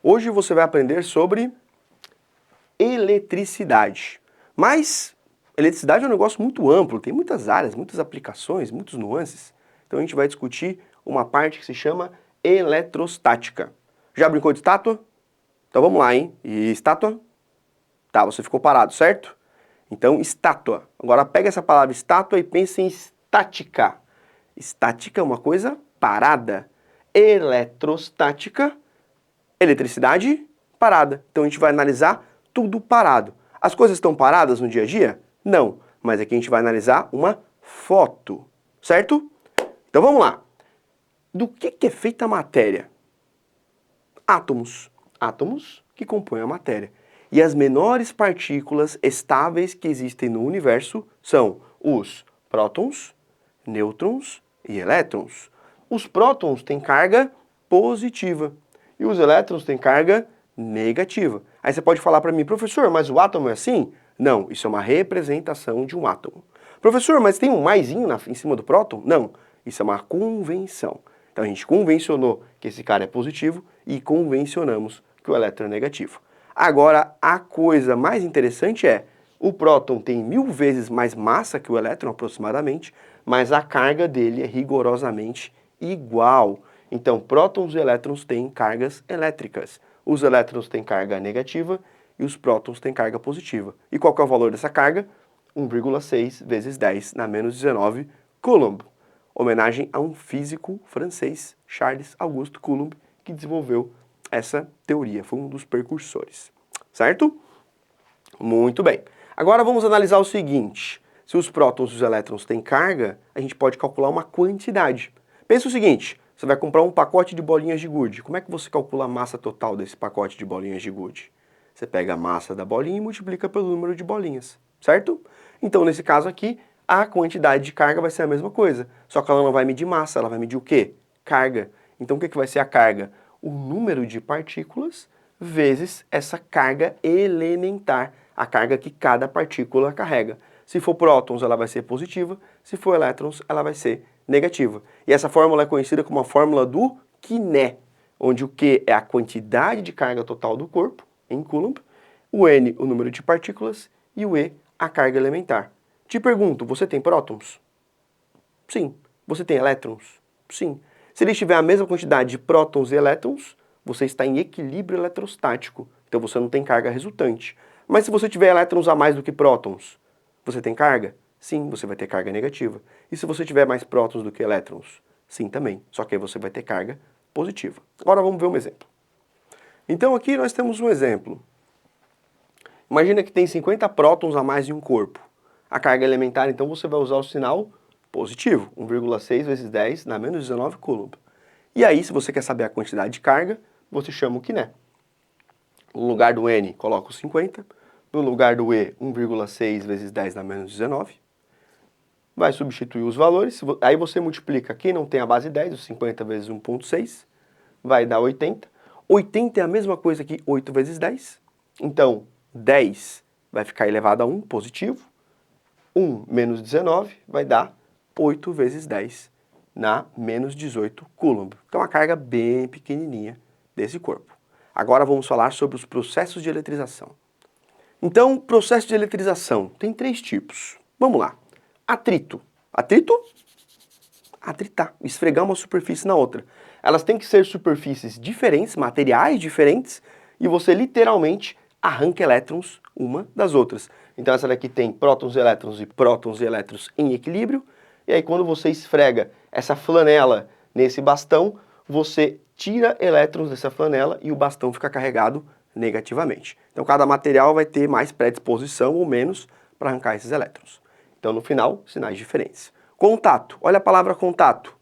Hoje você vai aprender sobre eletricidade. Mas eletricidade é um negócio muito amplo, tem muitas áreas, muitas aplicações, muitos nuances. Então a gente vai discutir uma parte que se chama eletrostática. Já brincou de estátua? Então vamos lá, hein? E estátua? Tá, você ficou parado, certo? Então, estátua. Agora pega essa palavra estátua e pense em estática. Estática é uma coisa parada. Eletrostática, eletricidade, parada. Então a gente vai analisar tudo parado. As coisas estão paradas no dia a dia? Não. Mas aqui a gente vai analisar uma foto, certo? Então vamos lá. Do que é feita a matéria? Átomos. Átomos que compõem a matéria. E as menores partículas estáveis que existem no universo são os prótons, nêutrons e elétrons. Os prótons têm carga positiva e os elétrons têm carga negativa. Aí você pode falar para mim, professor, mas o átomo é assim? Não, isso é uma representação de um átomo. Professor, mas tem um maisinho em cima do próton? Não, isso é uma convenção. Então a gente convencionou que esse cara é positivo e convencionamos que o elétron é negativo. Agora, a coisa mais interessante é, o próton tem 1000 vezes mais massa que o elétron aproximadamente, mas a carga dele é rigorosamente igual. Então, prótons e elétrons têm cargas elétricas. Os elétrons têm carga negativa e os prótons têm carga positiva. E qual que é o valor dessa carga? 1,6 vezes 10 na menos 19 Coulomb. Homenagem a um físico francês, Charles Auguste Coulomb, que desenvolveu essa teoria, foi um dos precursores, certo? Muito bem. Agora vamos analisar o seguinte, se os prótons e os elétrons têm carga, a gente pode calcular uma quantidade. Pensa o seguinte, você vai comprar um pacote de bolinhas de gude, como é que você calcula a massa total desse pacote de bolinhas de gude? Você pega a massa da bolinha e multiplica pelo número de bolinhas, certo? Então, nesse caso aqui, a quantidade de carga vai ser a mesma coisa, só que ela não vai medir massa, ela vai medir o quê? Carga. Então, o que vai ser a carga? O número de partículas vezes essa carga elementar, a carga que cada partícula carrega. Se for prótons, ela vai ser positiva, se for elétrons, ela vai ser negativa. E essa fórmula é conhecida como a fórmula do Quiné, onde o Q é a quantidade de carga total do corpo, em Coulomb, o N, o número de partículas, e o E, a carga elementar. Te pergunto, você tem prótons? Sim. Você tem elétrons? Sim. Se eles tiverem a mesma quantidade de prótons e elétrons, você está em equilíbrio eletrostático, então você não tem carga resultante. Mas se você tiver elétrons a mais do que prótons, você tem carga? Sim, você vai ter carga negativa. E se você tiver mais prótons do que elétrons? Sim, também. Só que aí você vai ter carga positiva. Agora vamos ver um exemplo. Então aqui nós temos um exemplo. Imagina que tem 50 prótons a mais em um corpo. A carga elementar, então, você vai usar o sinal positivo, 1,6 vezes 10 na menos 19 Coulomb. E aí, se você quer saber a quantidade de carga, você chama o Quiné. No lugar do N, coloca o 50. No lugar do E, 1,6 vezes 10 na menos 19. Vai substituir os valores. Aí você multiplica, quem não tem a base 10, os 50 vezes 1,6, vai dar 80. 80 é a mesma coisa que 8 vezes 10. Então, 10 vai ficar elevado a 1, positivo. 1 menos 19 vai dar 8 vezes 10 na menos 18 Coulomb. Então, a carga bem pequenininha desse corpo. Agora vamos falar sobre os processos de eletrização. Então, processo de eletrização tem 3 tipos. Vamos lá. Atrito. Atrito? Atritar. Esfregar uma superfície na outra. Elas têm que ser superfícies diferentes, materiais diferentes, e você literalmente arranca elétrons uma das outras. Então essa daqui tem prótons e elétrons em equilíbrio, e aí quando você esfrega essa flanela nesse bastão, você tira elétrons dessa flanela e o bastão fica carregado negativamente. Então cada material vai ter mais predisposição ou menos para arrancar esses elétrons. Então no final, sinais diferentes. Contato. Olha a palavra contato.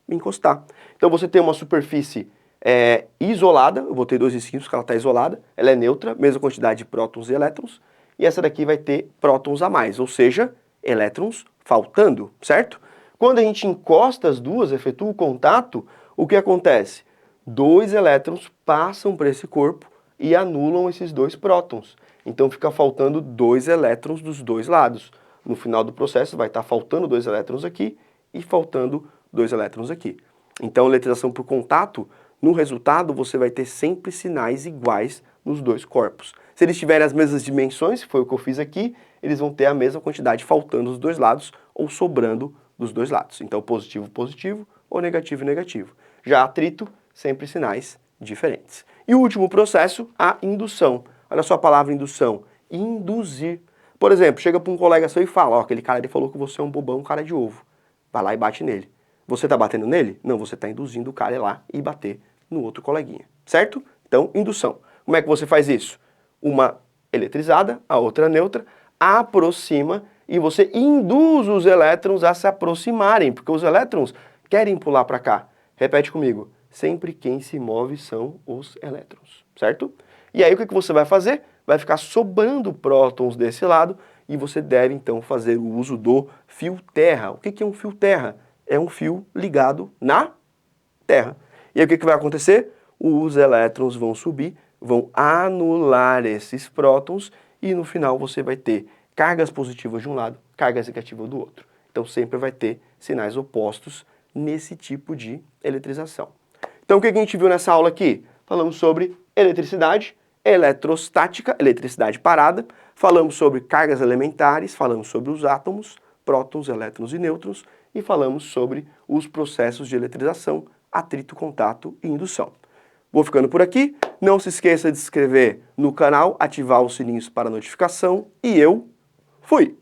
Encostar. Então você tem uma superfície isolada, eu botei 2 risquinhos que ela está isolada, ela é neutra, mesma quantidade de prótons e elétrons, e essa daqui vai ter prótons a mais, ou seja, elétrons faltando, certo? Quando a gente encosta as duas, efetua o contato, o que acontece? 2 elétrons passam para esse corpo e anulam esses 2 prótons. Então fica faltando 2 elétrons dos 2 lados. No final do processo vai estar faltando 2 elétrons aqui e faltando 2 elétrons aqui. Então, eletrização por contato No resultado, você vai ter sempre sinais iguais nos dois corpos. Se eles tiverem as mesmas dimensões, que foi o que eu fiz aqui, eles vão ter a mesma quantidade faltando dos dois lados ou sobrando dos dois lados. Então, positivo, positivo ou negativo, negativo. Já atrito, sempre sinais diferentes. E o último processo, a indução. Olha só a palavra indução. Induzir. Por exemplo, chega para um colega seu e fala, ó, aquele cara ele falou que você é um bobão, um cara de ovo. Vai lá e bate nele. Você está batendo nele? Não, você está induzindo o cara a ir lá e bater no outro coleguinha, certo? Então, indução. Como é que você faz isso? Uma eletrizada, a outra neutra, aproxima e você induz os elétrons a se aproximarem, porque os elétrons querem pular para cá. Repete comigo. Sempre quem se move são os elétrons, certo? E aí o que você vai fazer? Vai ficar sobrando prótons desse lado e você deve então fazer o uso do fio terra. O que é um fio terra? É um fio ligado na Terra. E aí o que vai acontecer? Os elétrons vão subir, vão anular esses prótons e no final você vai ter cargas positivas de um lado, cargas negativas do outro. Então sempre vai ter sinais opostos nesse tipo de eletrização. Então o que a gente viu nessa aula aqui? Falamos sobre eletricidade, eletrostática, eletricidade parada, falamos sobre cargas elementares, falamos sobre os átomos, prótons, elétrons e nêutrons, e falamos sobre os processos de eletrização, atrito, contato e indução. Vou ficando por aqui, não se esqueça de se inscrever no canal, ativar os sininhos para notificação e eu fui!